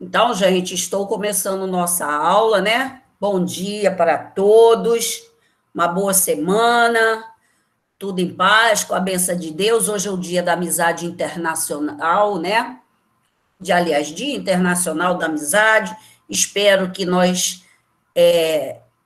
Então, gente, estou começando nossa aula, né? Bom dia para todos, uma boa semana, tudo em paz, com a bênção de Deus. Hoje é o Dia da Amizade Internacional, né? Aliás, Dia Internacional da Amizade. Espero que nós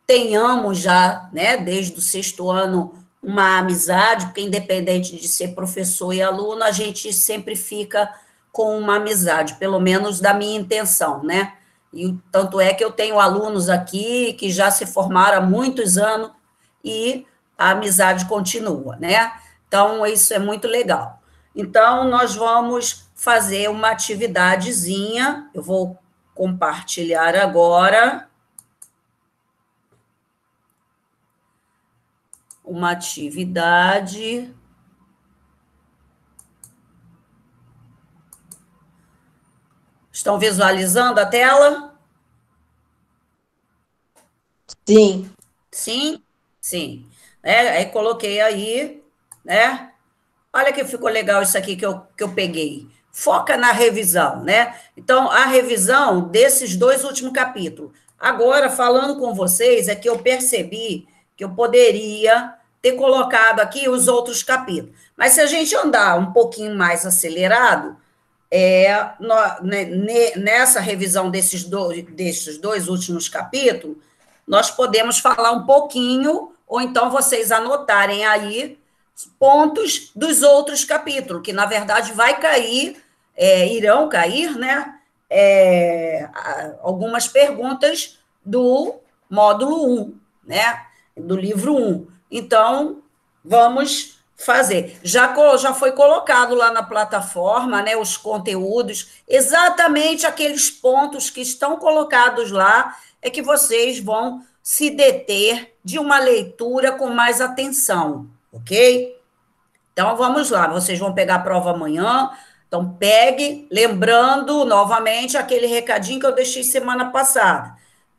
tenhamos já, né, desde o sexto ano, uma amizade, porque independente de ser professor e aluno, a gente sempre fica com uma amizade, pelo menos da minha intenção, né? E tanto é que eu tenho alunos aqui que já se formaram há muitos anos e a amizade continua, né? Então, isso é muito legal. Então, nós vamos fazer uma atividadezinha, eu vou compartilhar agora uma atividade. Estão visualizando a tela? Sim. Sim? Sim. Aí coloquei aí, né? Olha que ficou legal isso aqui que eu peguei. Foca na revisão, né? Então, a revisão desses dois últimos capítulos. Agora, falando com vocês, é que eu percebi que eu poderia ter colocado aqui os outros capítulos. Mas se a gente andar um pouquinho mais acelerado, nessa revisão desses dois últimos capítulos, nós podemos falar um pouquinho, ou então vocês anotarem aí pontos dos outros capítulos, que na verdade vai cair, irão cair, né? Algumas perguntas do módulo 1, né? Do livro 1. Então, vamos fazer. Já foi colocado lá na plataforma, né, os conteúdos, exatamente aqueles pontos que estão colocados lá, é que vocês vão se deter de uma leitura com mais atenção, ok? Então, vamos lá, vocês vão pegar a prova amanhã, então pegue, lembrando novamente aquele recadinho que eu deixei semana passada.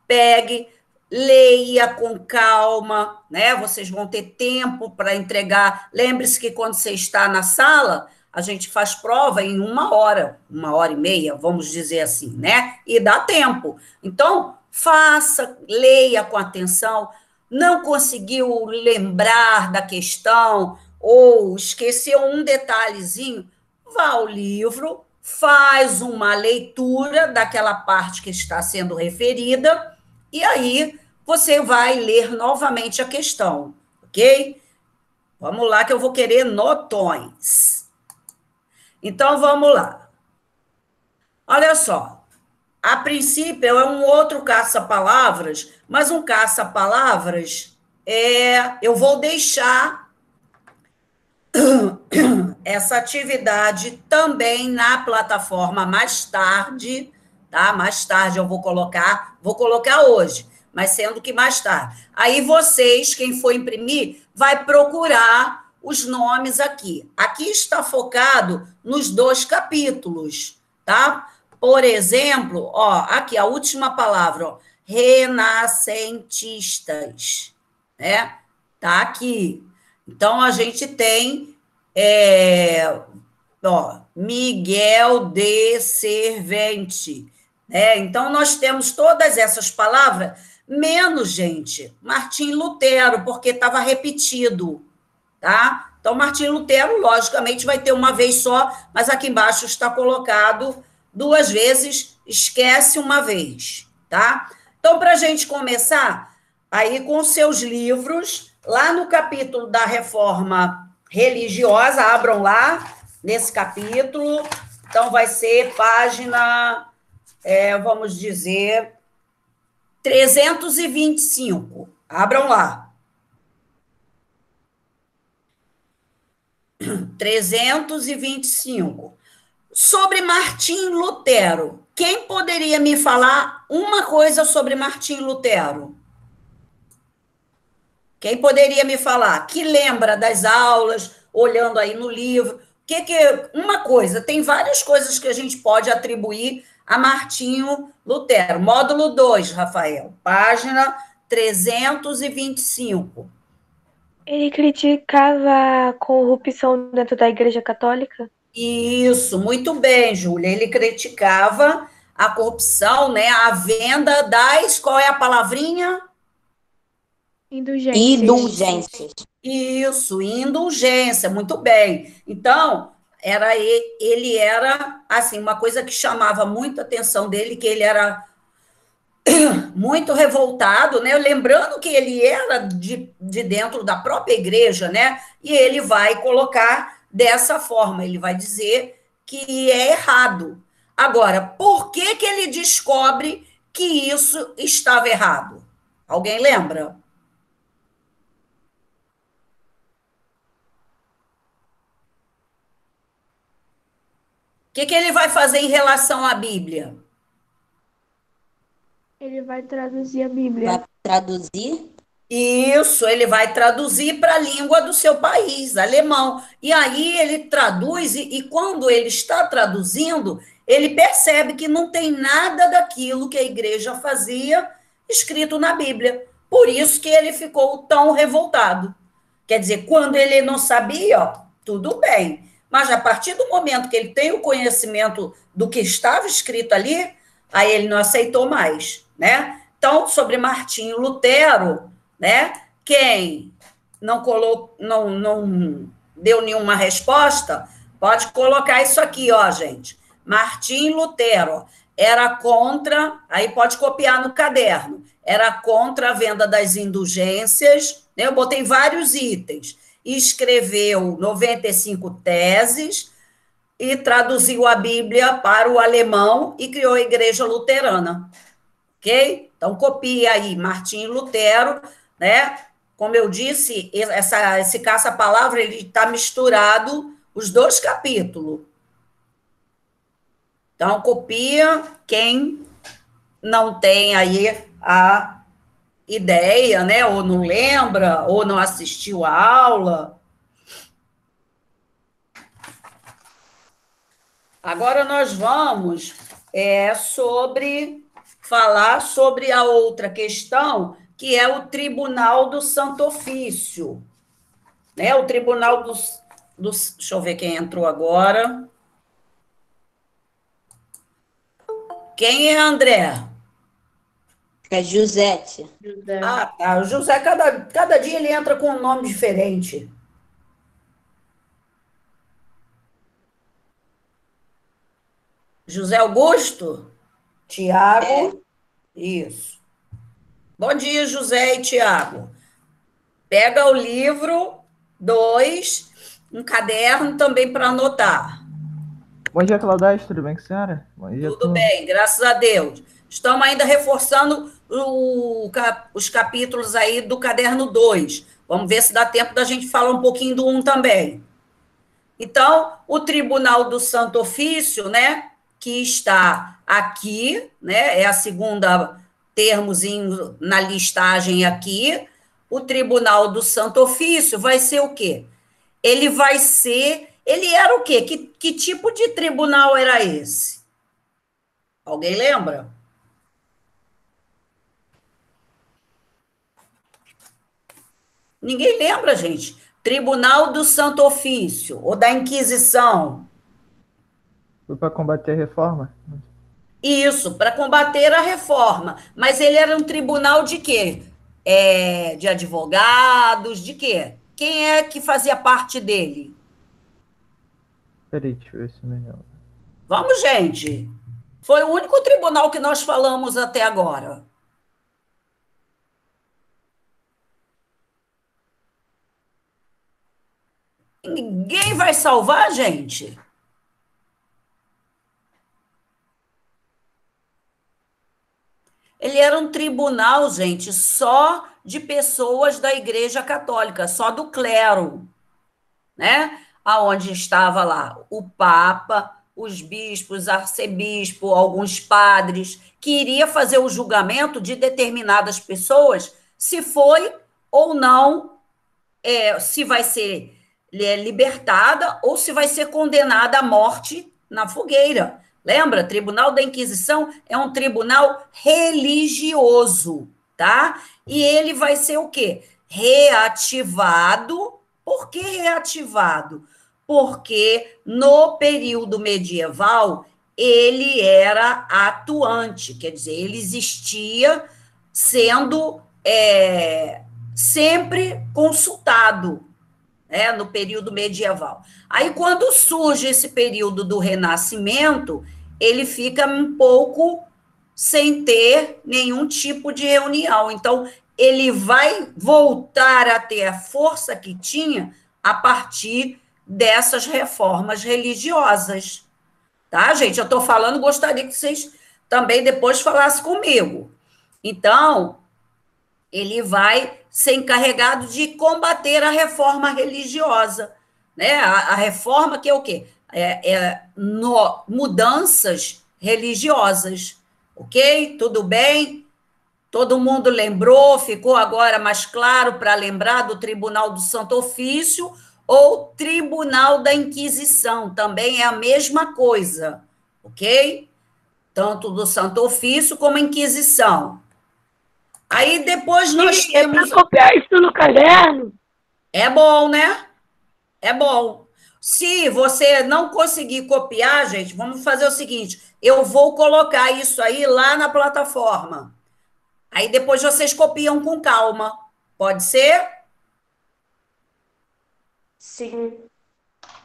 Pegue, leia com calma, né? Vocês vão ter tempo para entregar. Lembre-se que quando você está na sala, a gente faz prova em 1 hora e meia, vamos dizer assim, né? E dá tempo. Então, faça, leia com atenção. Não conseguiu lembrar da questão ou esqueceu um detalhezinho, vá ao livro, faz uma leitura daquela parte que está sendo referida e aí você vai ler novamente a questão, ok? Vamos lá, que eu vou querer notões. Então, vamos lá. Olha só, a princípio é um outro caça-palavras, mas um caça-palavras eu vou deixar essa atividade também na plataforma mais tarde, tá? Mais tarde eu vou colocar hoje, mas sendo que mais tarde. Aí vocês, quem for imprimir, vai procurar os nomes aqui. Aqui está focado nos dois capítulos, tá? Por exemplo, ó, aqui a última palavra, ó, renascentistas, né? Tá aqui. Então, a gente tem Miguel de Servente, né? Então, nós temos todas essas palavras, menos, gente, Martim Lutero, porque estava repetido, tá? Então, Martim Lutero, logicamente, vai ter uma vez só, mas aqui embaixo está colocado 2 vezes, esquece uma vez, tá? Então, para a gente começar, aí com seus livros, lá no capítulo da reforma religiosa, abram lá, nesse capítulo, então vai ser página, vamos dizer, 325. Abram lá. 325. Sobre Martim Lutero, quem poderia me falar uma coisa sobre Martim Lutero? Quem poderia me falar? Que lembra das aulas, olhando aí no livro? Uma coisa, tem várias coisas que a gente pode atribuir a Martinho Lutero. Módulo 2, Rafael, página 325. Ele criticava a corrupção dentro da Igreja Católica? Isso, muito bem, Júlia. Ele criticava a corrupção, né, a venda das, qual é a palavrinha? Indulgências. Isso, indulgência, muito bem. Então, ele era, assim, uma coisa que chamava muito a atenção dele, que ele era muito revoltado, né? Lembrando que ele era de dentro da própria igreja, né? E ele vai colocar dessa forma, ele vai dizer que é errado. Agora, por que que ele descobre que isso estava errado? Alguém lembra? O que que ele vai fazer em relação à Bíblia? Ele vai traduzir a Bíblia. Vai traduzir? Isso, ele vai traduzir para a língua do seu país, alemão. E aí ele traduz, e quando ele está traduzindo, ele percebe que não tem nada daquilo que a igreja fazia escrito na Bíblia. Por isso que ele ficou tão revoltado. Quer dizer, quando ele não sabia, ó, tudo bem. Mas a partir do momento que ele tem o conhecimento do que estava escrito ali, aí ele não aceitou mais, né? Então, sobre Martinho Lutero, né? Quem não deu nenhuma resposta, pode colocar isso aqui, ó, gente. Martinho Lutero era contra, aí pode copiar no caderno, era contra a venda das indulgências, né? Eu botei vários itens, escreveu 95 teses e traduziu a Bíblia para o alemão e criou a Igreja Luterana, ok? Então, copia aí, Martinho Lutero, né? Como eu disse, esse caça-palavra, ele está misturado os dois capítulos. Então, copia quem não tem aí a ideia, né? Ou não lembra, ou não assistiu a aula. Agora nós vamos falar sobre a outra questão, que é o Tribunal do Santo Ofício. Né? O Tribunal dos... Deixa eu ver quem entrou agora. Quem é André? É Josete. Ah, tá. O José, cada dia ele entra com um nome diferente. José Augusto? Tiago? Isso. Bom dia, José e Tiago. Pega o livro 2, um caderno também para anotar. Bom dia, Claudete, tudo bem com a senhora? Bom dia, Tudo bem, graças a Deus. Estamos ainda reforçando os capítulos aí do caderno 2. Vamos ver se dá tempo da gente falar um pouquinho do 1 também. Então, o Tribunal do Santo Ofício, né, que está aqui, né, é a segunda termozinho na listagem aqui, o Tribunal do Santo Ofício vai ser o quê? Ele era o quê? Que tipo de tribunal era esse? Alguém lembra? Ninguém lembra, gente. Tribunal do Santo Ofício, ou da Inquisição. Foi para combater a reforma? Isso, para combater a reforma. Mas ele era um tribunal de quê? De advogados, de quê? Quem é que fazia parte dele? Peraí, deixa eu ver se me lembro. Vamos, gente. Foi o único tribunal que nós falamos até agora. Ninguém vai salvar, gente? Ele era um tribunal, gente, só de pessoas da Igreja Católica, só do clero, né? Aonde estava lá o Papa, os bispos, arcebispo, alguns padres, que iria fazer o julgamento de determinadas pessoas, se foi ou não, se vai ser libertada ou se vai ser condenada à morte na fogueira. Lembra? Tribunal da Inquisição é um tribunal religioso, tá? E ele vai ser o quê? Reativado. Por que reativado? Porque no período medieval ele era atuante, quer dizer, ele existia sendo sempre consultado, né, no período medieval. Aí, quando surge esse período do Renascimento, ele fica um pouco sem ter nenhum tipo de reunião. Então, ele vai voltar a ter a força que tinha a partir dessas reformas religiosas. Tá, gente? Eu estou falando, gostaria que vocês também depois falassem comigo. Então, ele vai ser encarregado de combater a reforma religiosa, né? A reforma que é o quê? Mudanças religiosas, ok? Tudo bem? Todo mundo lembrou? Ficou agora mais claro para lembrar do Tribunal do Santo Ofício ou Tribunal da Inquisição? Também é a mesma coisa, ok? Tanto do Santo Ofício como a Inquisição. Aí depois nós temos. É para copiar isso no caderno? É bom, né? É bom. Se você não conseguir copiar, gente, vamos fazer o seguinte: eu vou colocar isso aí lá na plataforma. Aí depois vocês copiam com calma. Pode ser? Sim.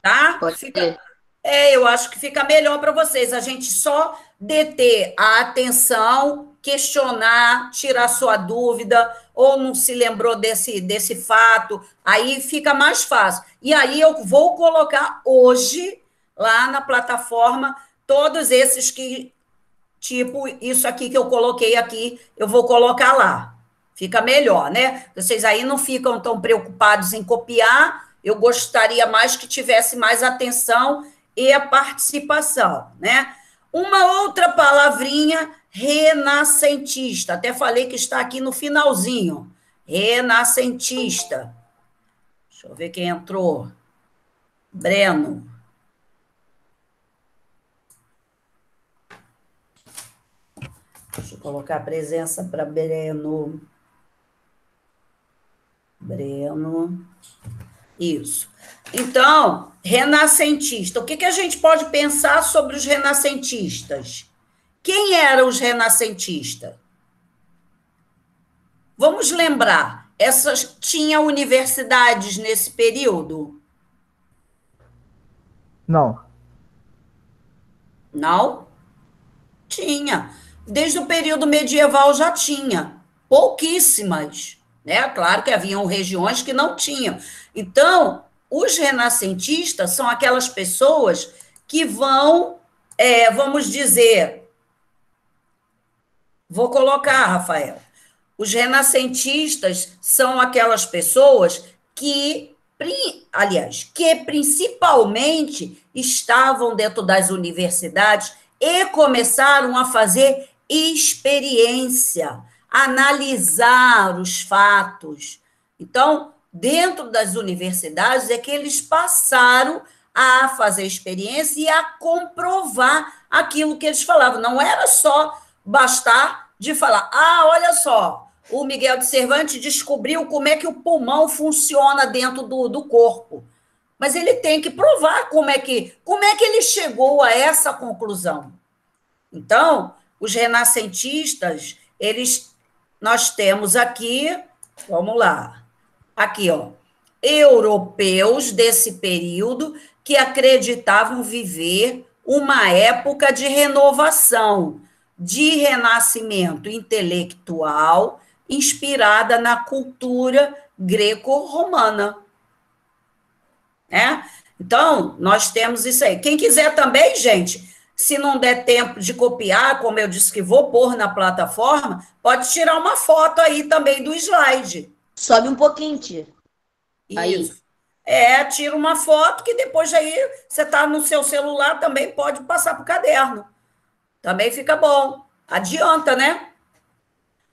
Tá? Pode ser. Eu acho que fica melhor para vocês. A gente só deter a atenção, questionar, tirar sua dúvida, ou não se lembrou desse fato, aí fica mais fácil. E aí eu vou colocar hoje, lá na plataforma, todos esses que, tipo, isso aqui que eu coloquei aqui, eu vou colocar lá. Fica melhor, né? Vocês aí não ficam tão preocupados em copiar. Eu gostaria mais que tivesse mais atenção e a participação, né? Uma outra palavrinha, renascentista. Até falei que está aqui no finalzinho. Renascentista. Deixa eu ver quem entrou. Breno. Deixa eu colocar a presença para Breno. Breno. Isso. Então, renascentista. O que a gente pode pensar sobre os renascentistas? Quem eram os renascentistas? Vamos lembrar, tinha universidades nesse período? Não. Não? Tinha. Desde o período medieval já tinha. Pouquíssimas, né? Claro que haviam regiões que não tinham. Então, os renascentistas são aquelas pessoas que vão, vamos dizer, vou colocar, Rafael, os renascentistas são aquelas pessoas que, aliás, que principalmente estavam dentro das universidades e começaram a fazer experiência, analisar os fatos. Então, dentro das universidades é que eles passaram a fazer experiência e a comprovar aquilo que eles falavam. Não era só bastar de falar, olha só, o Miguel de Cervantes descobriu como é que o pulmão funciona dentro do corpo. Mas ele tem que provar como é que ele chegou a essa conclusão. Então, os renascentistas, nós temos aqui, vamos lá, aqui, ó, europeus desse período que acreditavam viver uma época de renovação, de renascimento intelectual, inspirada na cultura greco-romana. Né? Então, nós temos isso aí. Quem quiser também, gente, se não der tempo de copiar, como eu disse que vou pôr na plataforma, pode tirar uma foto aí também do slide. Sobe um pouquinho, tia. Aí. Isso. Tira uma foto que depois aí você está no seu celular, também pode passar para o caderno. Também fica bom. Adianta, né?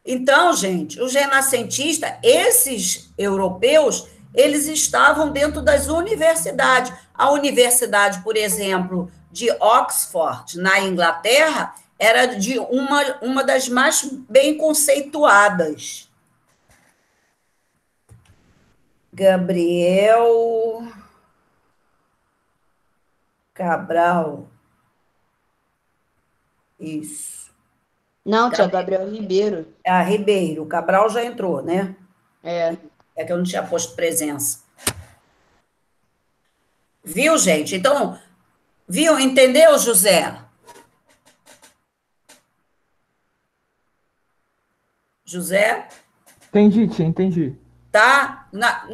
Então, gente, os renascentistas, esses europeus, eles estavam dentro das universidades. A universidade, por exemplo, de Oxford, na Inglaterra, era de uma das mais bem conceituadas. Gabriel Cabral. Isso. Não, tia, Gabriel Ribeiro. Ah, Ribeiro. O Cabral já entrou, né? É. É que eu não tinha posto presença. Viu, gente? Então, viu? Entendeu, José? José? Entendi, tia, entendi. Tá?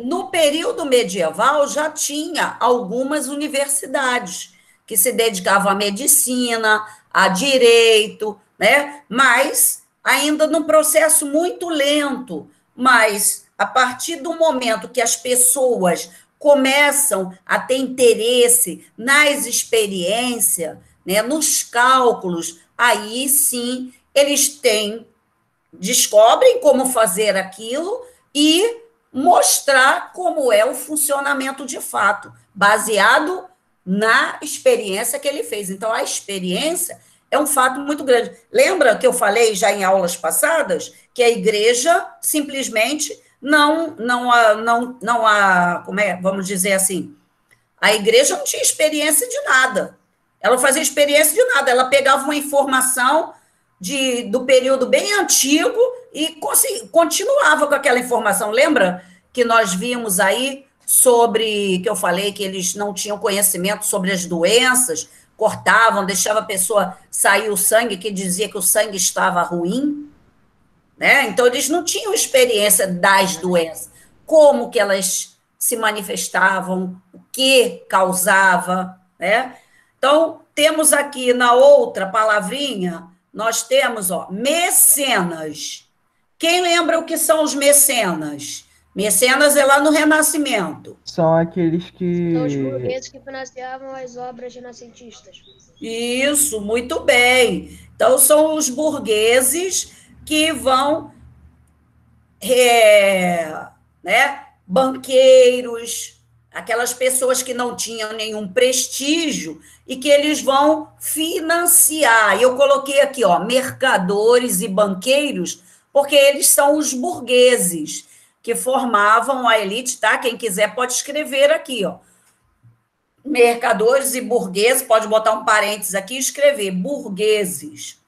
No período medieval já tinha algumas universidades que se dedicavam à medicina, a direito, né? Mas ainda num processo muito lento. Mas a partir do momento que as pessoas começam a ter interesse nas experiências, né, nos cálculos, aí sim eles têm descobrem como fazer aquilo e mostrar como é o funcionamento de fato, baseado na experiência que ele fez. Então, a experiência é um fato muito grande. Lembra que eu falei já em aulas passadas que a igreja simplesmente como é, vamos dizer assim, a igreja não tinha experiência de nada. Ela não fazia experiência de nada. Ela pegava uma informação do período bem antigo e continuava com aquela informação. Lembra que nós vimos aí sobre, que eu falei que eles não tinham conhecimento sobre as doenças, cortavam, deixava a pessoa sair o sangue, que dizia que o sangue estava ruim, né? Então, eles não tinham experiência das doenças, como que elas se manifestavam, o que causava, né? Então, temos aqui na outra palavrinha, nós temos, ó, mecenas. Quem lembra o que são os mecenas? Mecenas é lá no Renascimento. São aqueles São os que. burgueses que financiavam as obras renascentistas. Isso, muito bem. Então, são os burgueses que vão né, banqueiros, aquelas pessoas que não tinham nenhum prestígio e que eles vão financiar. Eu coloquei aqui, ó, mercadores e banqueiros, porque eles são os burgueses que formavam a elite, tá? Quem quiser pode escrever aqui, ó. Mercadores e burgueses, pode botar um parênteses aqui e escrever burgueses,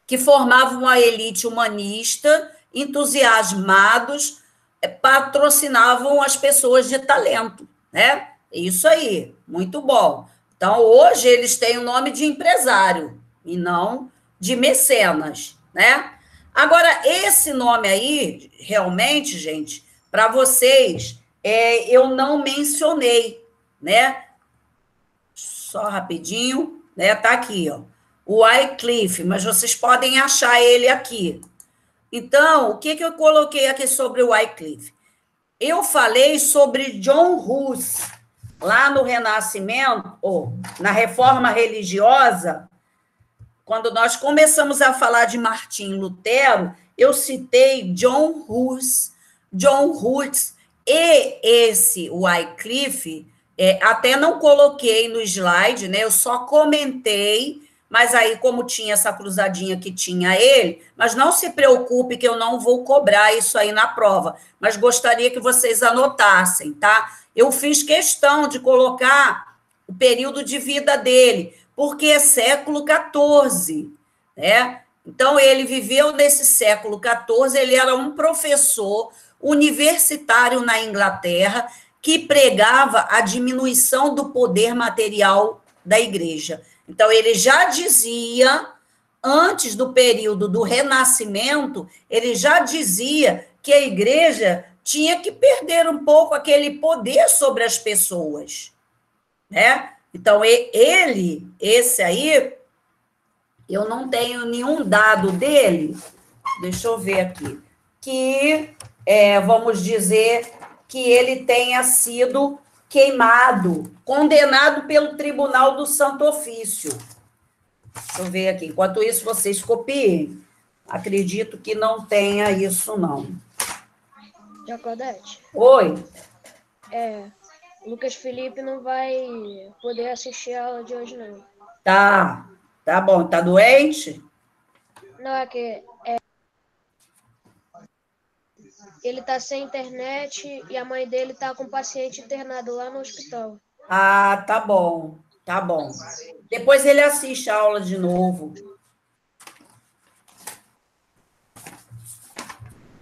que formavam a elite humanista, entusiasmados, patrocinavam as pessoas de talento, né? Isso aí, muito bom. Então, hoje eles têm o nome de empresário e não de mecenas, né? Agora, esse nome aí, realmente, gente, para vocês, eu não mencionei, né? Só rapidinho, né? Tá aqui, ó. O Wycliffe, mas vocês podem achar ele aqui. Então, o que eu coloquei aqui sobre o Wycliffe? Eu falei sobre John Hus, lá no Renascimento, ou na Reforma Religiosa, quando nós começamos a falar de Martim Lutero, eu citei John Hus. John Hus e esse Wycliffe, até não coloquei no slide, né? Eu só comentei, mas aí, como tinha essa cruzadinha que tinha ele, mas não se preocupe que eu não vou cobrar isso aí na prova, mas gostaria que vocês anotassem, tá? Eu fiz questão de colocar o período de vida dele, porque é século XIV, né? Então, ele viveu nesse século XIV, ele era um professor universitário na Inglaterra que pregava a diminuição do poder material da igreja. Então, ele já dizia, antes do período do Renascimento, ele já dizia que a igreja tinha que perder um pouco aquele poder sobre as pessoas, né? Então, esse aí, eu não tenho nenhum dado dele, deixa eu ver aqui, que, vamos dizer, que ele tenha sido queimado, condenado pelo Tribunal do Santo Ofício. Deixa eu ver aqui. Enquanto isso, vocês copiem. Acredito que não tenha isso, não. Jacodete, Oi? Lucas Felipe não vai poder assistir a aula de hoje, não. Tá bom. Tá doente? Não, é que ele tá sem internet e a mãe dele tá com um paciente internado lá no hospital. Tá bom. Tá bom. Depois ele assiste a aula de novo.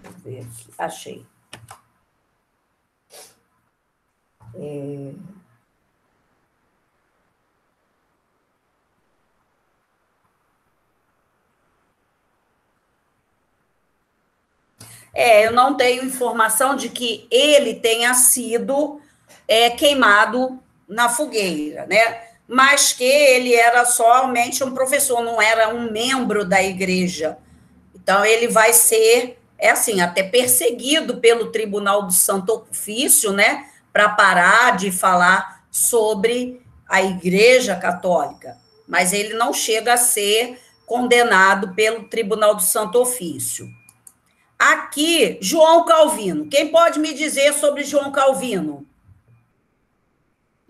Vou ver aqui. Achei. Eu não tenho informação de que ele tenha sido queimado na fogueira, né? Mas que ele era somente um professor, não era um membro da igreja. Então, ele vai ser, assim, até perseguido pelo Tribunal do Santo Ofício, né? Para parar de falar sobre a Igreja Católica. Mas ele não chega a ser condenado pelo Tribunal do Santo Ofício. Aqui, João Calvino. Quem pode me dizer sobre João Calvino?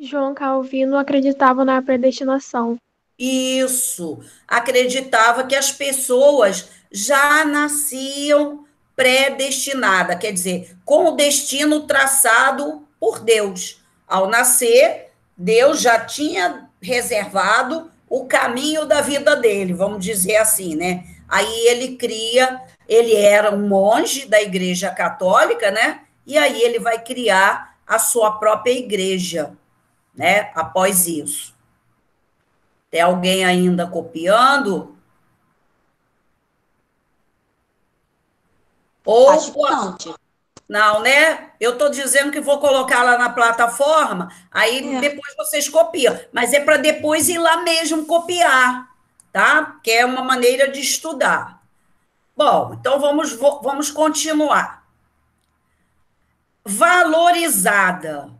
João Calvino acreditava na predestinação. Isso. Acreditava que as pessoas já nasciam predestinadas, quer dizer, com o destino traçado por Deus. Ao nascer, Deus já tinha reservado o caminho da vida dele, vamos dizer assim, né? Aí ele era um monge da Igreja Católica, né? E aí ele vai criar a sua própria igreja, né? Após isso. Tem alguém ainda copiando? Ou Acho que não, tia. não, né? Eu estou dizendo que vou colocar lá na plataforma, aí depois vocês copiam. Mas é para depois ir lá mesmo copiar, tá? Que é uma maneira de estudar. Bom, então vamos continuar. Valorizada,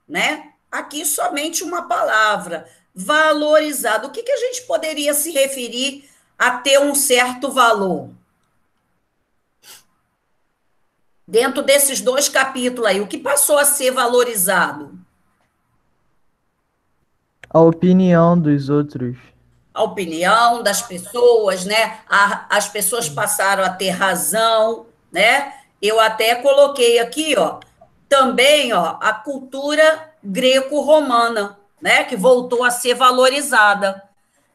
né? Aqui somente uma palavra, valorizada. O que a gente poderia se referir a ter um certo valor? Dentro desses 2 capítulos aí, o que passou a ser valorizado? A opinião dos outros. A opinião das pessoas, né? As pessoas passaram a ter razão, né? Eu até coloquei aqui, ó, também, ó, a cultura greco-romana, né? Que voltou a ser valorizada.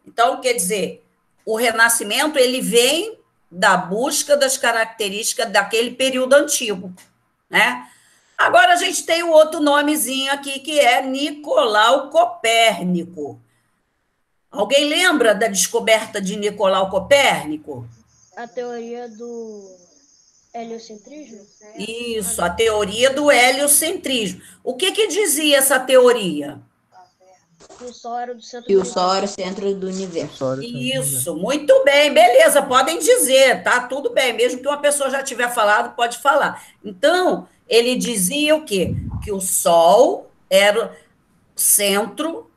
Então, quer dizer, o Renascimento ele vem da busca das características daquele período antigo, né? Agora a gente tem um outro nomezinho aqui que é Nicolau Copérnico. Alguém lembra da descoberta de Nicolau Copérnico? A teoria do heliocentrismo? Isso, a teoria do heliocentrismo. O que dizia essa teoria? Que o Sol era do centro E o do Sol era o centro do universo. Isso, muito bem, beleza, podem dizer, tá? Tudo bem, mesmo que uma pessoa já tiver falado, pode falar. Então, ele dizia o quê? Que o Sol era o centro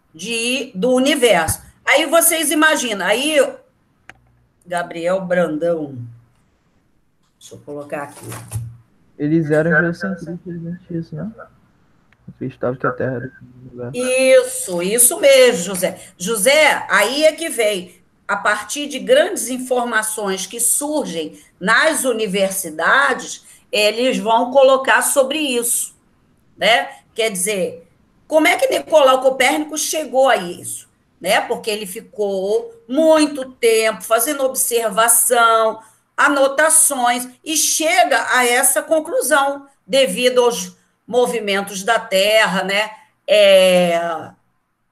do universo. Aí vocês imaginam, aí Gabriel Brandão, deixa eu colocar aqui. Eles eram geocentristas antes disso, né? Acreditavam que a Terra era do lugar. Isso mesmo, José. José, aí é que vem, a partir de grandes informações que surgem nas universidades, eles vão colocar sobre isso, né? Quer dizer, como é que Nicolau Copérnico chegou a isso? Né? Porque ele ficou muito tempo fazendo observação, anotações, e chega a essa conclusão, devido aos movimentos da Terra, né?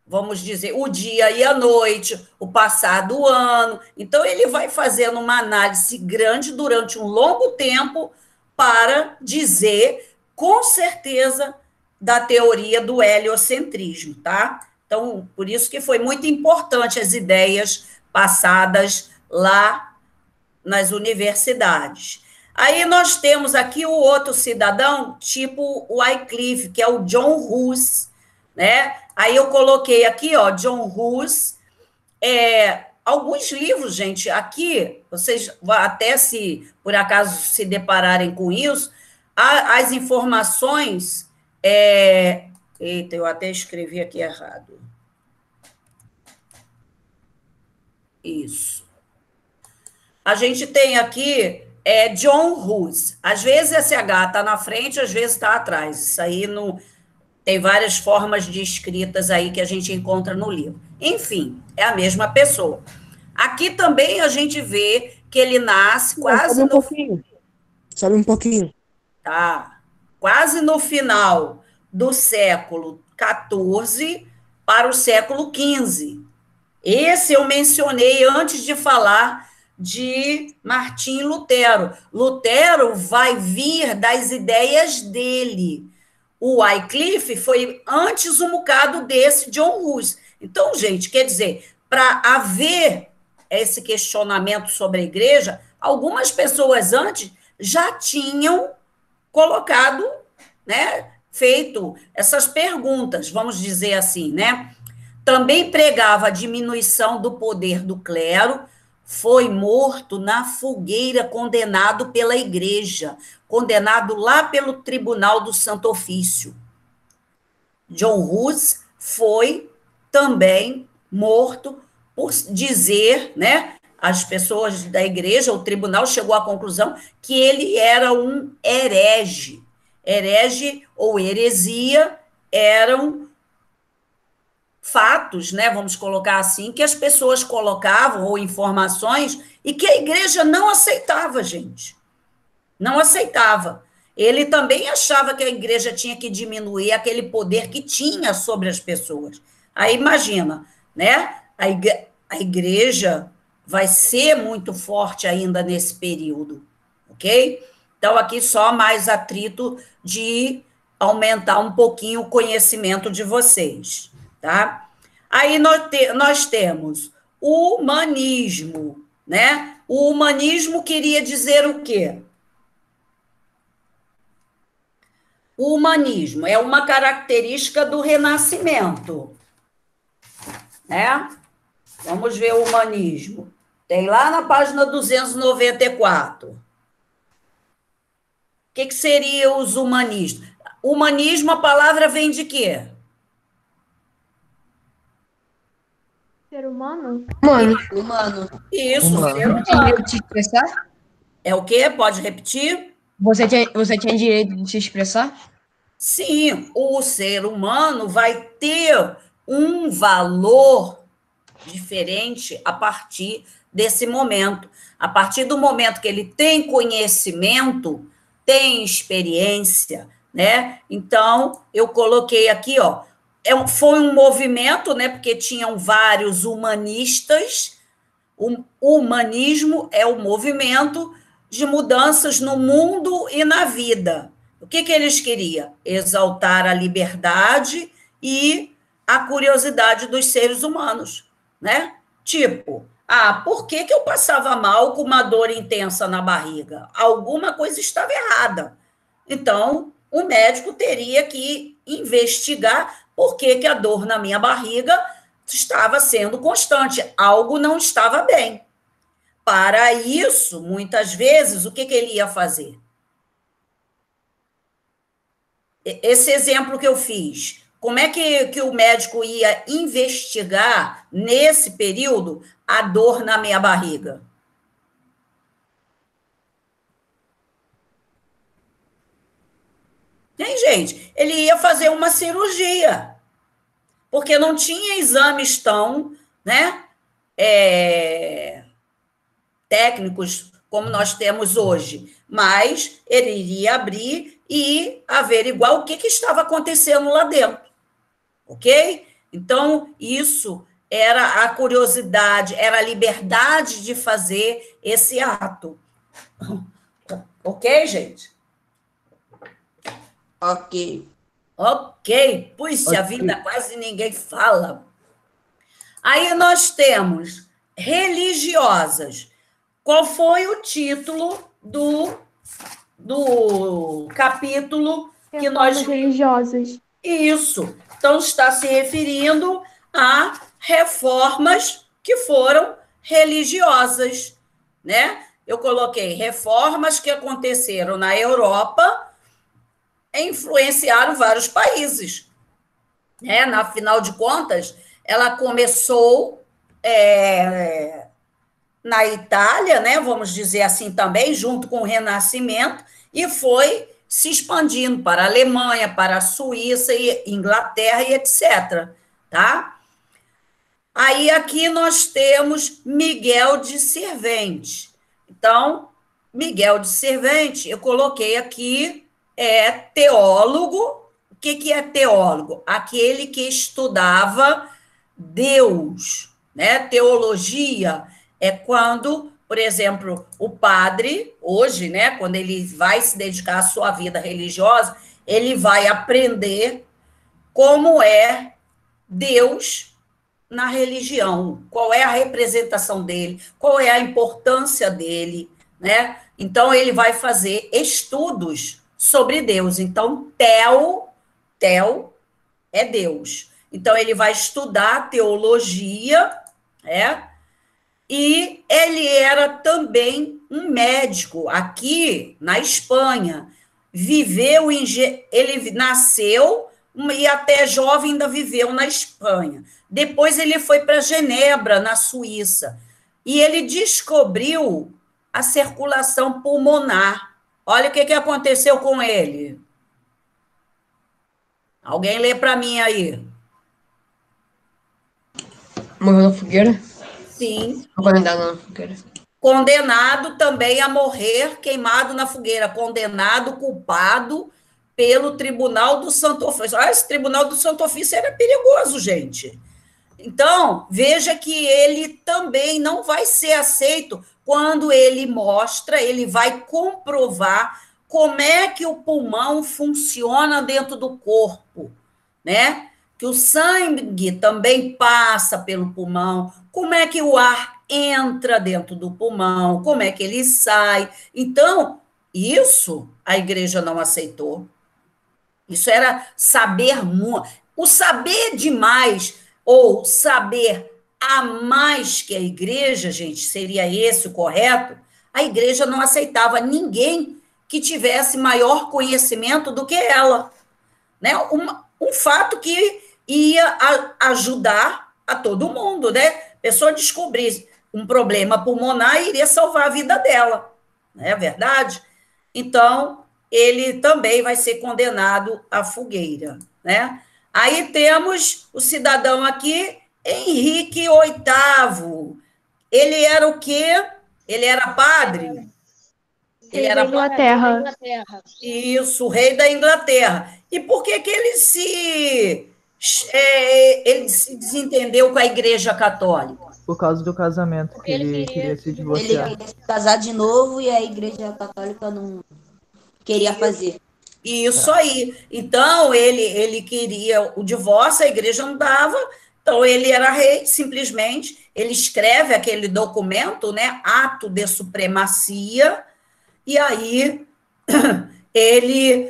Vamos dizer, o dia e a noite, o passar do ano. Então, ele vai fazendo uma análise grande durante um longo tempo para dizer, com certeza, da teoria do heliocentrismo, tá? Então, por isso que foi muito importante as ideias passadas lá nas universidades. Aí nós temos aqui o outro cidadão, tipo o Wycliffe, que é o John Hus, né? Aí eu coloquei aqui, ó, John Hus, alguns livros, gente, aqui, vocês até se, por acaso, se depararem com isso, as informações, eita, eu até escrevi aqui errado. Isso. A gente tem aqui John Hus. Às vezes SH está na frente, às vezes está atrás. Isso aí não... Tem várias formas de escritas aí que a gente encontra no livro. Enfim, é a mesma pessoa. Aqui também a gente vê que ele nasce quase no... Sobe um pouquinho. Tá, quase no final do século XIV para o século XV. Esse eu mencionei antes de falar de Martim Lutero. Lutero vai vir das ideias dele. O Wycliffe foi antes um bocado desse John Hus. Então, gente, quer dizer, para haver esse questionamento sobre a igreja, algumas pessoas antes já tinham colocado, né, feito essas perguntas, vamos dizer assim, né? Também pregava a diminuição do poder do clero, foi morto na fogueira, condenado pela igreja, condenado lá pelo Tribunal do Santo Ofício. John Hus foi também morto por dizer, né, as pessoas da igreja, o tribunal chegou à conclusão que ele era um herege. Herege ou heresia eram fatos, né, vamos colocar assim, que as pessoas colocavam, ou informações, e que a igreja não aceitava, gente. Não aceitava. Ele também achava que a igreja tinha que diminuir aquele poder que tinha sobre as pessoas. Aí imagina, né? A igreja vai ser muito forte ainda nesse período, ok? Então, aqui só mais atrito de aumentar um pouquinho o conhecimento de vocês, tá? Aí nós temos o humanismo, né? O humanismo queria dizer o quê? O humanismo é uma característica do Renascimento, né? Vamos ver o humanismo. Tem lá na página 294. O que seria os humanistas? Humanismo, a palavra vem de quê? Ser humano? Humano. Isso, Humano. ser humano. Direito de se expressar? É o quê? Pode repetir? Você tinha direito de se expressar? Sim, o ser humano vai ter um valor diferente a partir desse momento. A partir do momento que ele tem conhecimento, tem experiência, né? Então, eu coloquei aqui, ó, foi um movimento, né? Porque tinham vários humanistas. O humanismo é o movimento de mudanças no mundo e na vida. O que eles queriam? Exaltar a liberdade e a curiosidade dos seres humanos, né? Tipo, por que eu passava mal com uma dor intensa na barriga? Alguma coisa estava errada. Então, o médico teria que investigar por que a dor na minha barriga estava sendo constante. Algo não estava bem. Para isso, muitas vezes, o que ele ia fazer? Esse exemplo que eu fiz, como é que o médico ia investigar, nesse período, a dor na minha barriga? Hein, gente? Ele ia fazer uma cirurgia, porque não tinha exames tão, né, técnicos como nós temos hoje, mas ele iria abrir e averiguar o que estava acontecendo lá dentro, ok? Então, isso era a curiosidade, era a liberdade de fazer esse ato. Ok, gente? Ok. Ok, puxa vida, quase ninguém fala. Aí nós temos religiosas. Qual foi o título do capítulo que nós... religiosas. Isso. Então, está se referindo a reformas que foram religiosas, né? Eu coloquei reformas que aconteceram na Europa e influenciaram vários países, né? Afinal de contas, ela começou na Itália, né? Vamos dizer assim também, junto com o Renascimento, e foi se expandindo para a Alemanha, para a Suíça, e Inglaterra e etc. Tá? Aí aqui nós temos Miguel de Servente. Então, Miguel de Servente, eu coloquei aqui, é teólogo. O que é teólogo? Aquele que estudava Deus, né? Teologia é quando, por exemplo, o padre, hoje, né, quando ele vai se dedicar à sua vida religiosa, ele vai aprender como é Deus na religião, qual é a representação dele, qual é a importância dele, né? Então, ele vai fazer estudos sobre Deus. Então, Tel é Deus. Então, ele vai estudar teologia, né? E ele era também um médico aqui na Espanha. Ele nasceu e até jovem ainda viveu na Espanha. Depois ele foi para Genebra, na Suíça, e ele descobriu a circulação pulmonar. Olha o que aconteceu com ele. Alguém lê para mim aí. Morreu na fogueira? Sim. Condenado na fogueira. Condenado também a morrer queimado na fogueira. Condenado, culpado pelo Tribunal do Santo Ofício. Esse Tribunal do Santo Ofício era perigoso, gente. Então, veja que ele também não vai ser aceito quando ele vai comprovar como é que o pulmão funciona dentro do corpo, né? Que o sangue também passa pelo pulmão, como é que o ar entra dentro do pulmão, como é que ele sai. Então, isso a igreja não aceitou. Isso era saber muito. O saber demais, ou saber a mais que a igreja, gente, seria esse o correto, a igreja não aceitava ninguém que tivesse maior conhecimento do que ela. Né? Um fato que ia ajudar a todo mundo, né? A pessoa descobrir um problema pulmonar e iria salvar a vida dela, não é verdade? Então, ele também vai ser condenado à fogueira, né? Aí temos o cidadão aqui, Henrique VIII. Ele era o quê? Ele era padre? Ele era Inglaterra. Isso, o rei da Inglaterra. E por que ele se desentendeu com a Igreja Católica? Por causa do casamento, que ele queria se divorciar. Ele queria se casar de novo e a Igreja Católica não queria fazer. Isso aí. Então, ele queria o divórcio, a igreja não dava, então ele era rei, simplesmente, ele escreve aquele documento, né, ato de supremacia, e aí ele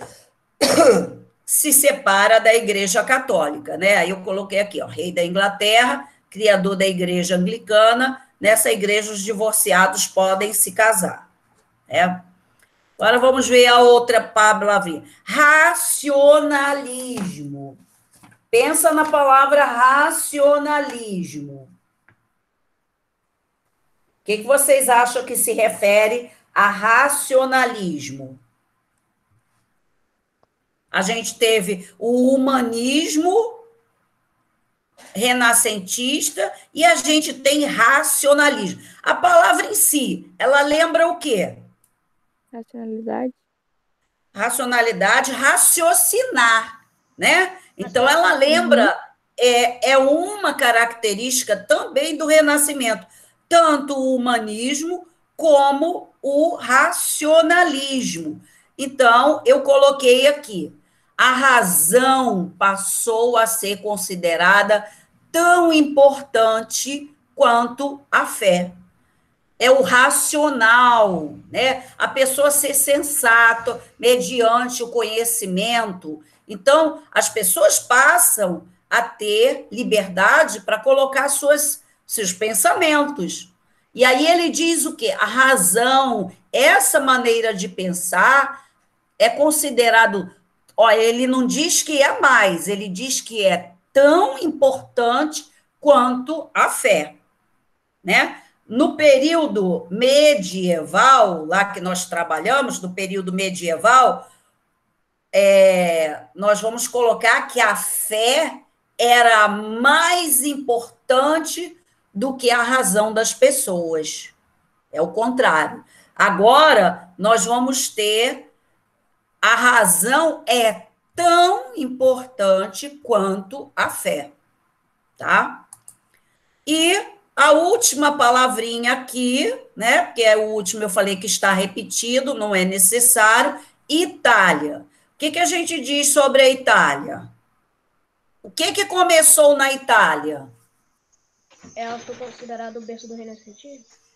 se separa da Igreja Católica, né? Aí eu coloquei aqui, ó, rei da Inglaterra, criador da Igreja Anglicana, nessa igreja os divorciados podem se casar, né? Agora vamos ver a outra palavra. Racionalismo. Pensa na palavra racionalismo. O que vocês acham que se refere a racionalismo? A gente teve o humanismo renascentista e a gente tem racionalismo. A palavra em si, ela lembra o quê? Racionalidade. Racionalidade, raciocinar, né? Então, ela lembra, é uma característica também do Renascimento, tanto o humanismo como o racionalismo. Então, eu coloquei aqui, a razão passou a ser considerada tão importante quanto a fé. É o racional, né? A pessoa ser sensata mediante o conhecimento. Então, as pessoas passam a ter liberdade para colocar seus pensamentos. E aí ele diz o quê? A razão, essa maneira de pensar é considerado... Olha, ele não diz que é mais, ele diz que é tão importante quanto a fé, né? No período medieval, lá que nós trabalhamos, no período medieval, nós vamos colocar que a fé era mais importante do que a razão das pessoas. É o contrário. Agora, nós vamos ter a razão é tão importante quanto a fé, tá? E a última palavrinha aqui, né? Porque é o último, eu falei que está repetido, não é necessário. Itália. O que a gente diz sobre a Itália? O que começou na Itália? Ela foi considerada o berço do Renascimento?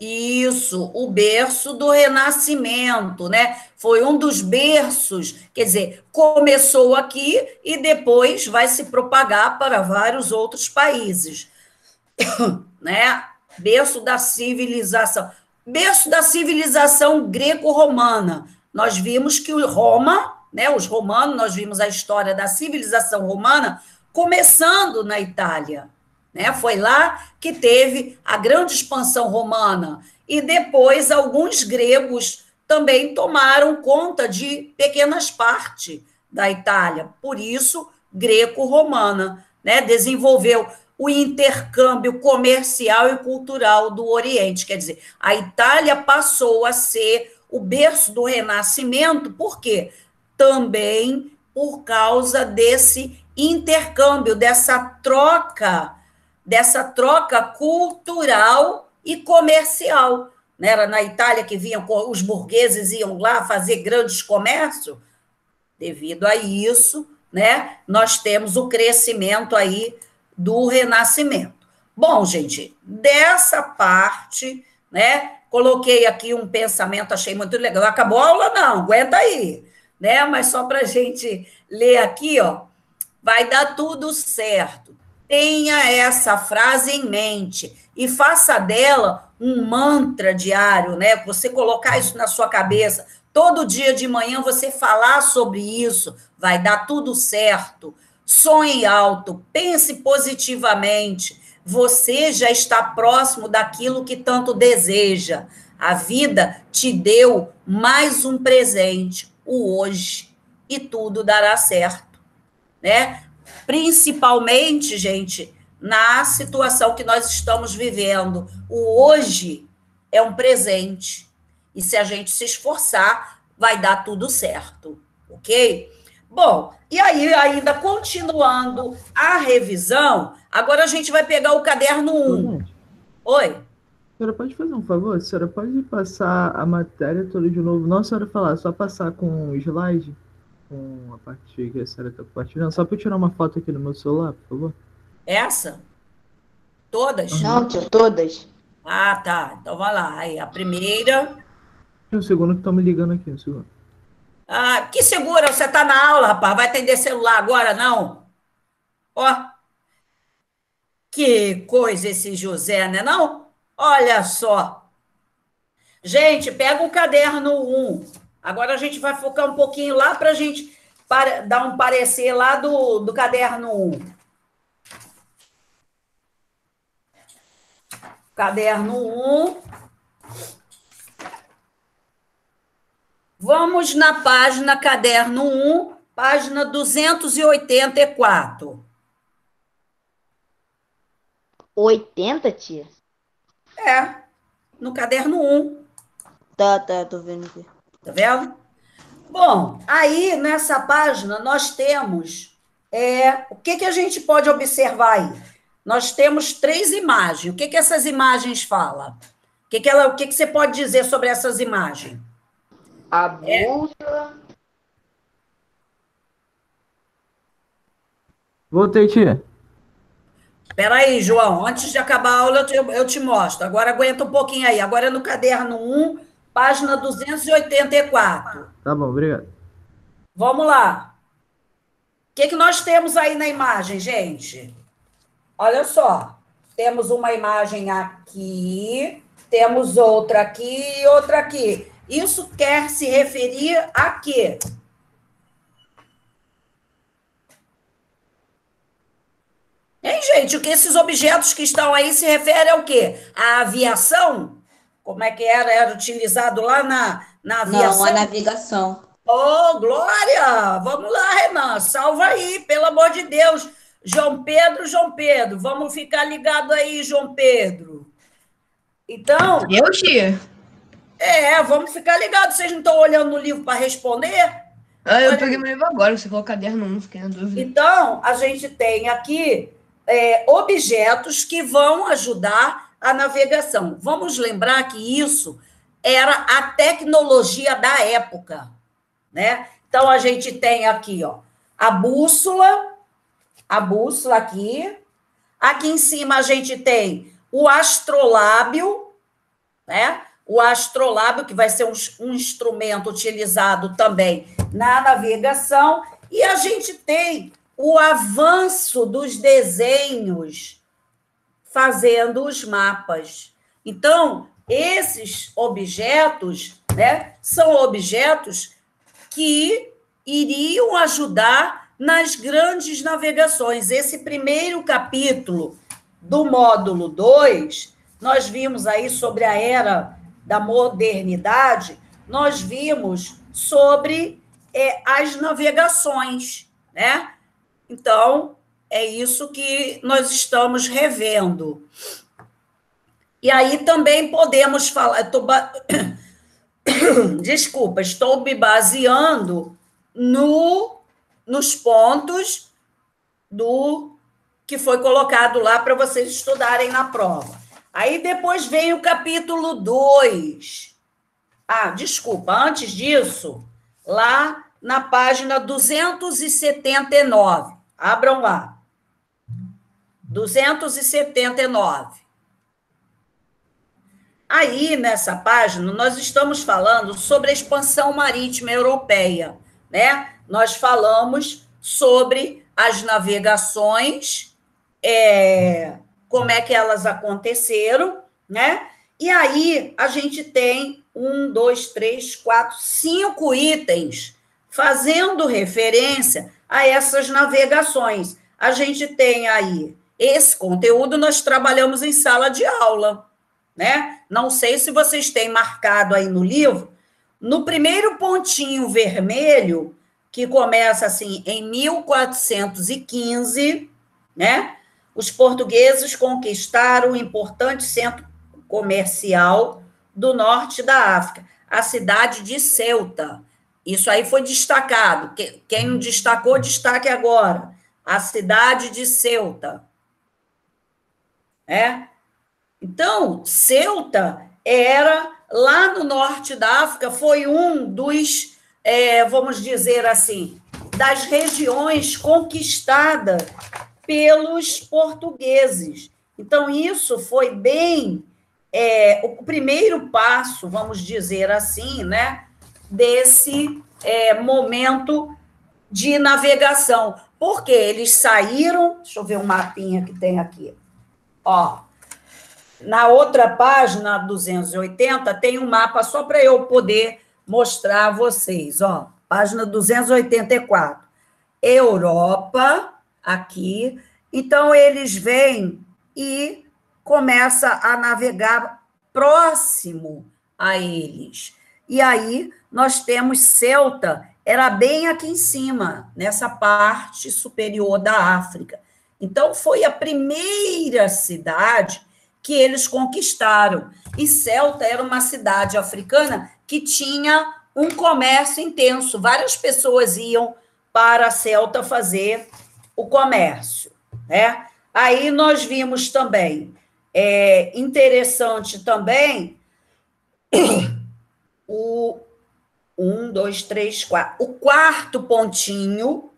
Isso, o berço do Renascimento, né? Foi um dos berços, quer dizer, começou aqui e depois vai se propagar para vários outros países, né? Berço da civilização. Berço da civilização greco-romana. Nós vimos que o Roma, né, os romanos, nós vimos a história da civilização romana começando na Itália, né? Foi lá que teve a grande expansão romana. E depois alguns gregos também tomaram conta de pequenas partes da Itália. Por isso, greco-romana, né? Desenvolveu o intercâmbio comercial e cultural do Oriente. Quer dizer, a Itália passou a ser o berço do Renascimento, por quê? Também por causa desse intercâmbio, dessa troca cultural e comercial. Né? Era na Itália que vinham, os burgueses iam lá fazer grandes comércios. Devido a isso, né, nós temos o crescimento aí do Renascimento. Bom, gente, dessa parte, né, coloquei aqui um pensamento, achei muito legal. Acabou a aula? Não, aguenta aí, né? Mas só para a gente ler aqui, ó, vai dar tudo certo. Tenha essa frase em mente e faça dela um mantra diário, né? Você colocar isso na sua cabeça, todo dia de manhã você falar sobre isso, vai dar tudo certo. Sonhe alto, pense positivamente. Você já está próximo daquilo que tanto deseja. A vida te deu mais um presente, o hoje, e tudo dará certo, né? Principalmente, gente, na situação que nós estamos vivendo. O hoje é um presente. E se a gente se esforçar, vai dar tudo certo, ok? Bom, e aí, ainda continuando a revisão, agora a gente vai pegar o caderno 1. Oi? A senhora pode fazer um favor? A senhora pode passar a matéria toda de novo? Não a senhora falar, só passar com o slide, com a parte que a senhora está compartilhando, só para eu tirar uma foto aqui no meu celular, por favor. Essa? Todas? Não, tio, todas. Ah, tá. Então vai lá. Aí, a primeira. Um segundo que estão me ligando aqui, um segundo. Ah, que segura, você está na aula, rapaz. Vai atender celular agora, não? Ó. Que coisa esse José, né, não? Olha só. Gente, pega o caderno 1. Agora a gente vai focar um pouquinho lá para a gente dar um parecer lá do caderno 1. Caderno 1. Vamos na página caderno 1, página 284. 80, tia? É, no caderno 1. Tá, tô vendo aqui. Tá vendo? Bom, aí nessa página nós temos o que a gente pode observar aí? Nós temos 3 imagens. O que essas imagens falam? O que você pode dizer sobre essas imagens? A bolsa. Voltei, tia. Espera aí, João. Antes de acabar a aula, eu te mostro. Agora aguenta um pouquinho aí. Agora é no caderno 1, página 284. Tá bom, obrigado. Vamos lá. O que nós temos aí na imagem, gente? Olha só. Temos uma imagem aqui, temos outra aqui e outra aqui. Isso quer se referir a quê? Hein, gente? O que esses objetos que estão aí se referem ao quê? À aviação? Como é que era? Era utilizado lá na aviação? Não, a navegação. Oh, Glória! Vamos lá, Renan, salva aí, pelo amor de Deus. João Pedro, vamos ficar ligado aí, João Pedro. Então, Eu, tia? vamos ficar ligados. Vocês não estão olhando no livro para responder? Ah, eu Olha peguei aí. meu livro agora. Você falou caderno 1, fiquei na dúvida. Então, a gente tem aqui objetos que vão ajudar a navegação. Vamos lembrar que isso era a tecnologia da época, né? Então, a gente tem aqui, ó, a bússola aqui. Aqui em cima a gente tem o astrolábio, né? O astrolábio, que vai ser um instrumento utilizado também na navegação, e a gente tem o avanço dos desenhos fazendo os mapas. Então, esses objetos, né, são objetos que iriam ajudar nas grandes navegações. Esse primeiro capítulo do módulo 2, nós vimos aí sobre a era da modernidade, nós vimos sobre as navegações, né? Então, é isso que nós estamos revendo. E aí também podemos falar... Desculpa, estou me baseando nos pontos do que foi colocado lá para vocês estudarem na prova. Aí depois vem o capítulo 2. Desculpa, antes disso, lá na página 279. Abram lá. 279. Aí, nessa página, nós estamos falando sobre a expansão marítima europeia, né? Nós falamos sobre as navegações, como é que elas aconteceram, né? E aí, a gente tem 1, 2, 3, 4, 5 itens fazendo referência a essas navegações. A gente tem aí, esse conteúdo nós trabalhamos em sala de aula, né? Não sei se vocês têm marcado aí no livro, no primeiro pontinho vermelho, que começa assim, em 1415, né? Os portugueses conquistaram o importante centro comercial do norte da África, a cidade de Ceuta. Isso aí foi destacado. Quem não destacou, destaque agora. A cidade de Ceuta. Então, Ceuta era, lá no norte da África, foi um dos, vamos dizer assim, das regiões conquistadas pelos portugueses. Então, isso foi bem o primeiro passo, vamos dizer assim, né, desse momento de navegação. Porque eles saíram, deixa eu ver o mapinha que tem aqui, ó. Na outra página, 280, tem um mapa só para eu poder mostrar a vocês. Ó, página 284. Europa, aqui. Então, eles vêm e começam a navegar próximo a eles. E aí, nós temos Ceuta, era bem aqui em cima, nessa parte superior da África. Então, foi a primeira cidade que eles conquistaram. E Ceuta era uma cidade africana que tinha um comércio intenso. Várias pessoas iam para Ceuta fazer o comércio, né? Aí nós vimos também, interessante também, o 1, 2, 3, 4. O quarto pontinho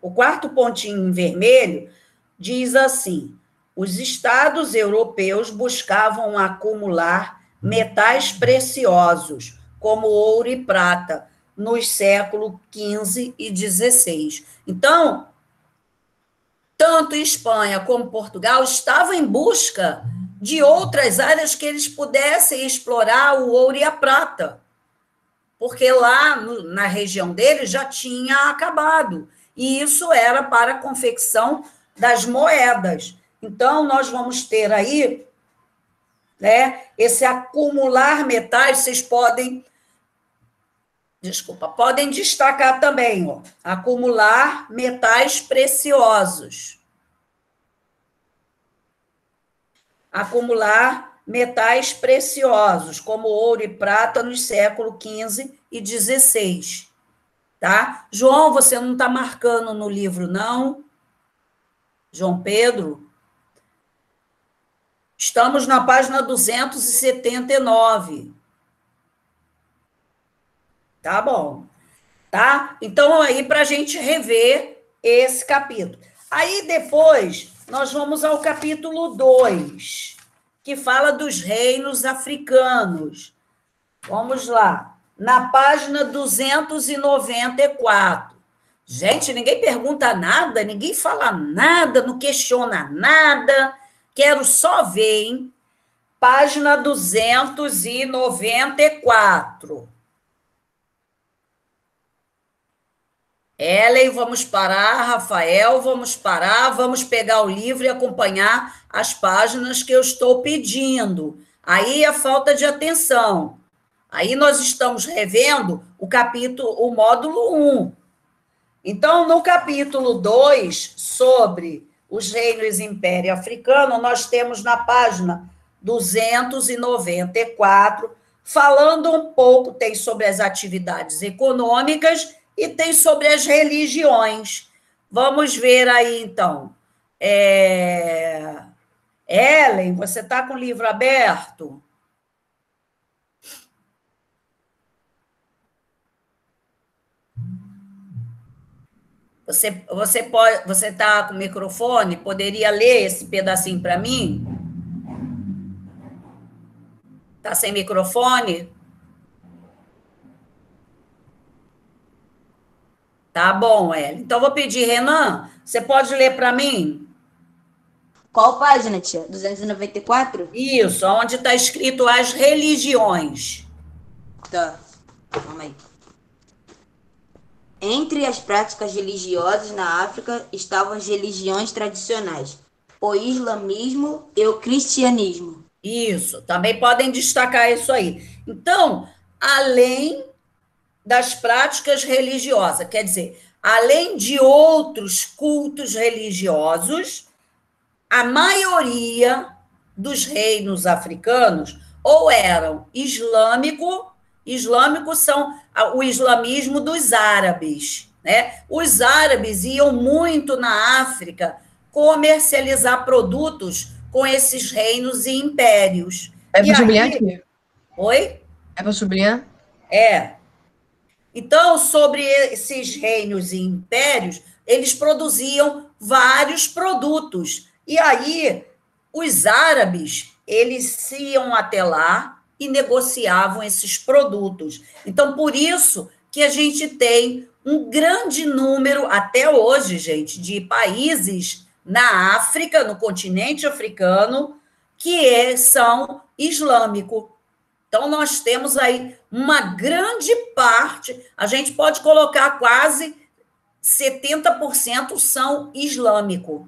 em vermelho, diz assim: os estados europeus buscavam acumular metais preciosos, como ouro e prata, nos séculos XV e XVI. Então, tanto Espanha como Portugal estavam em busca de outras áreas que eles pudessem explorar o ouro e a prata, porque lá na região deles já tinha acabado, e isso era para a confecção das moedas. Então, nós vamos ter aí, né, esse acumular metais, vocês podem destacar também, ó, acumular metais preciosos. acumular metais preciosos, como ouro e prata, nos séculos XV e XVI. Tá? João, você não está marcando no livro, não? João Pedro? Estamos na página 279. Tá bom. Tá? Então, aí, para a gente rever esse capítulo. Aí, depois, nós vamos ao capítulo 2, que fala dos reinos africanos. Vamos lá. Na página 294. Gente, ninguém pergunta nada, ninguém fala nada, não questiona nada. Quero só ver, hein? Página 294. Ellen, vamos parar. Rafael, vamos parar. Vamos pegar o livro e acompanhar as páginas que eu estou pedindo. Aí a falta de atenção. Aí nós estamos revendo o módulo 1. Então, no capítulo 2, sobre os reinos e império africano, nós temos na página 294, falando um pouco, tem sobre as atividades econômicas e tem sobre as religiões. Vamos ver aí, então. Ellen, você está com o livro aberto? Você está com o microfone? Poderia ler esse pedacinho para mim? Está sem microfone? Tá bom, Ellen. Então, vou pedir, Renan, você pode ler para mim? Qual página, tia? 294? Isso, onde está escrito as religiões. Tá, calma aí. Entre as práticas religiosas na África estavam as religiões tradicionais, o islamismo e o cristianismo. Isso, também podem destacar isso aí. Então, além das práticas religiosas, quer dizer, além de outros cultos religiosos, a maioria dos reinos africanos ou eram islâmicos são o islamismo dos árabes, né? Os árabes iam muito na África comercializar produtos com esses reinos e impérios. É para sublinhar aqui? Oi? É para sublinhar? É. Então, sobre esses reinos e impérios, eles produziam vários produtos. E aí, os árabes, eles iam até lá e negociavam esses produtos. Então, por isso que a gente tem um grande número, até hoje, gente, de países na África, no continente africano, que são islâmicos. Então, nós temos aí uma grande parte, a gente pode colocar quase 70% são islâmicos,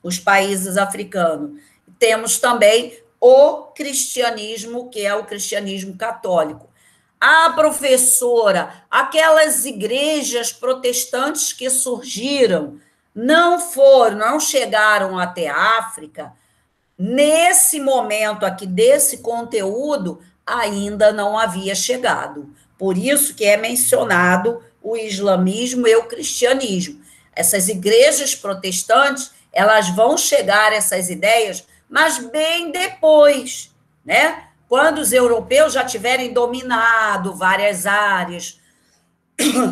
os países africanos. Temos também o cristianismo, que é o cristianismo católico. Ah, professora, aquelas igrejas protestantes que surgiram não chegaram até a África. Nesse momento aqui desse conteúdo, ainda não havia chegado. Por isso que é mencionado o islamismo e o cristianismo. Essas igrejas protestantes, elas vão chegar a essas ideias, mas bem depois, né? Quando os europeus já tiverem dominado várias áreas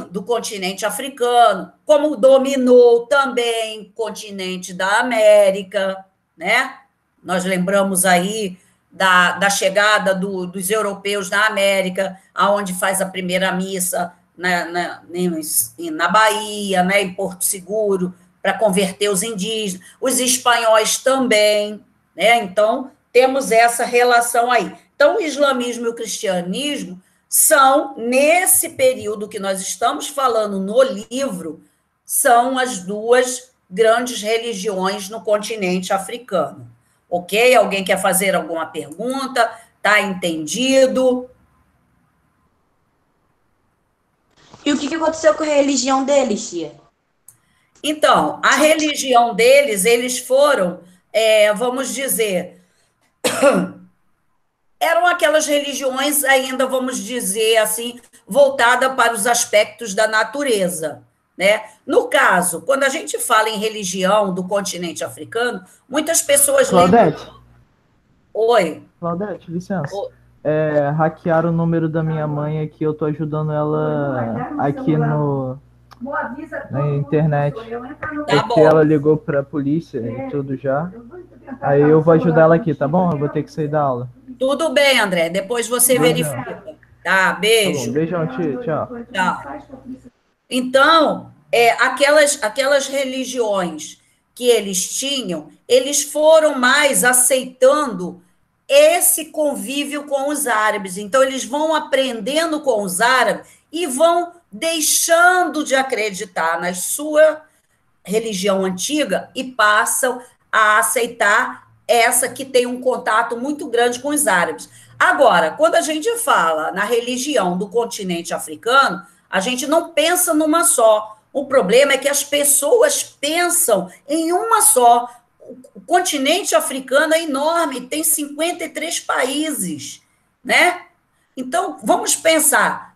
do continente africano, como dominou também o continente da América, né? Nós lembramos aí da chegada dos europeus na América, aonde faz a primeira missa na Bahia, né, em Porto Seguro, para converter os indígenas, os espanhóis também, né? Então, temos essa relação aí. Então, o islamismo e o cristianismo são, nesse período que nós estamos falando no livro, são as duas grandes religiões no continente africano. Ok? Alguém quer fazer alguma pergunta? Está entendido? E o que aconteceu com a religião deles, tia? Então, a religião deles, eles foram, vamos dizer, eram aquelas religiões ainda, vamos dizer assim, voltada para os aspectos da natureza, né? No caso, quando a gente fala em religião do continente africano, muitas pessoas lembram... Claudete, Oi. Claudete, licença. Hackearam o número da minha mãe aqui, eu tô ajudando ela aqui na internet. Tá Porque bom. ela ligou pra polícia e tudo já. Aí eu vou ajudar ela aqui, tá bom? Eu vou ter que sair da aula. Tudo bem, André. Depois você Beijão. verifica. Tá, Tá beijo. bom, beijão, tia, tchau. Tchau. Então, aquelas religiões que eles tinham, eles foram mais aceitando esse convívio com os árabes. Então, eles vão aprendendo com os árabes e vão deixando de acreditar na sua religião antiga e passam a aceitar essa que tem um contato muito grande com os árabes. Agora, quando a gente fala na religião do continente africano, a gente não pensa numa só. O problema é que as pessoas pensam em uma só. O continente africano é enorme, tem 53 países, né? Então, vamos pensar.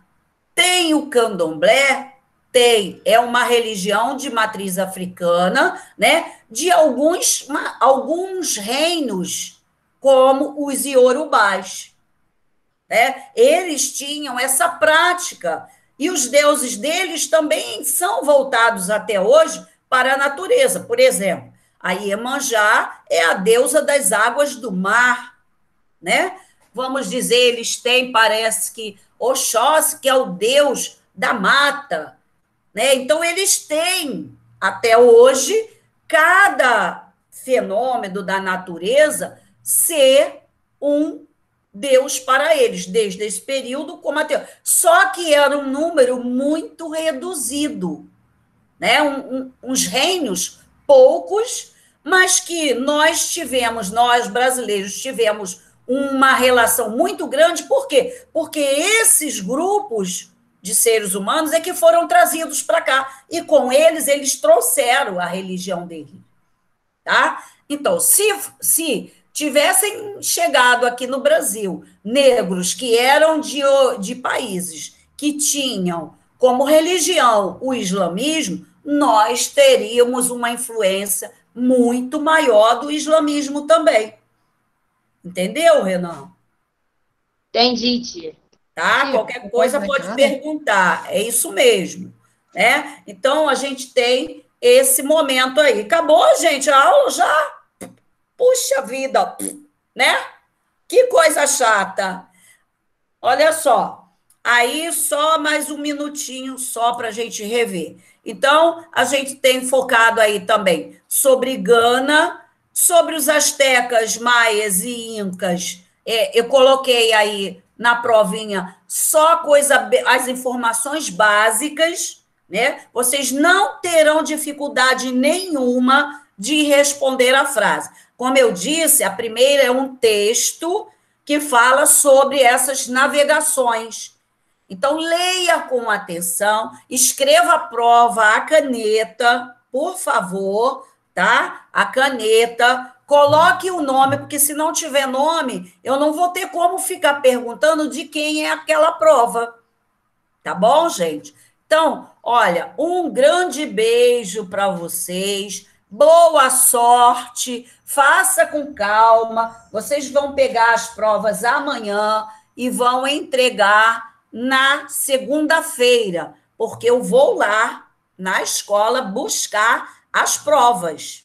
Tem o candomblé? Tem. É uma religião de matriz africana, né? De alguns reinos, como os iorubás, né? Eles tinham essa prática. E os deuses deles também são voltados até hoje para a natureza. Por exemplo, a Iemanjá é a deusa das águas do mar, né? Vamos dizer, eles têm, parece que, Oxóssi, que é o deus da mata, né? Então, eles têm, até hoje, cada fenômeno da natureza ser um Deus para eles, desde esse período como até. Só que era um número muito reduzido, né? Uns reinos poucos, mas que nós brasileiros tivemos uma relação muito grande. Por quê? Porque esses grupos de seres humanos é que foram trazidos para cá, e com eles trouxeram a religião dele, tá? Então, se tivessem chegado aqui no Brasil negros que eram de países que tinham como religião o islamismo, nós teríamos uma influência muito maior do islamismo também. Entendeu, Renan? Entendi, tia. Tá? Tia, Qualquer coisa pode pode nada? perguntar. É isso mesmo, né? Então, a gente tem esse momento aí. Acabou, gente, a aula já? Puxa vida, né? Que coisa chata. Olha só, aí só mais um minutinho só para a gente rever. Então, a gente tem focado aí também sobre Gana, sobre os astecas, maias e incas. Eu coloquei aí na provinha só as informações básicas, né? Vocês não terão dificuldade nenhuma de responder a frase. Como eu disse, a primeira é um texto que fala sobre essas navegações. Então, leia com atenção, escreva a prova à caneta, por favor, tá? A caneta, coloque o nome, porque se não tiver nome, eu não vou ter como ficar perguntando de quem é aquela prova. Tá bom, gente? Então, olha, um grande beijo para vocês. Boa sorte, faça com calma. Vocês vão pegar as provas amanhã e vão entregar na segunda-feira, porque eu vou lá na escola buscar as provas.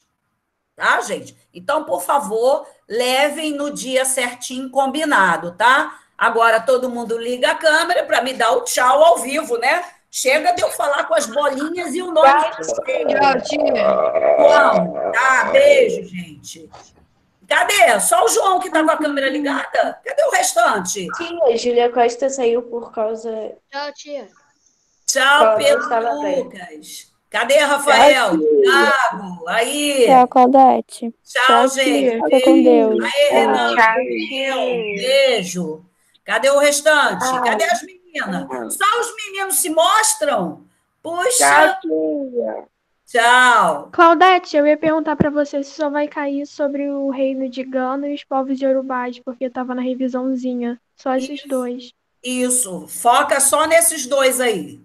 Tá, gente? Então, por favor, levem no dia certinho combinado, tá? Agora todo mundo liga a câmera para me dar o tchau ao vivo, né? Chega de eu falar com as bolinhas e o nome de vocês. Tchau, tia. João, tá? Beijo, gente. Cadê? Só o João que tá com a câmera ligada? Cadê o restante? Tia, Júlia Costa saiu por causa. Tchau, tia. Tchau, Pedro Pedro Lucas. Cadê, Rafael? Thiago? Aí. Tchau, Claudete. Tchau, Tchau, gente. tia. Fica com Deus. Aí, Renan. Tchau. Beijo. Cadê o restante? Cadê as meninas? Só os meninos se mostram? Puxa. tia. Tchau. Claudete, eu ia perguntar pra você se só vai cair sobre o reino de Gana e os povos yorubais, porque tava na revisãozinha. Só esses dois. Isso, foca só nesses dois aí.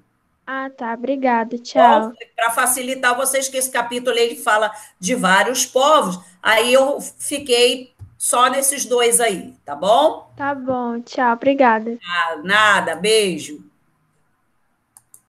Ah, tá. Obrigada. Tchau. Para facilitar vocês, que esse capítulo ele fala de vários povos, aí eu fiquei só nesses dois aí, tá bom? Tá bom. Tchau. Obrigada. Nada, beijo.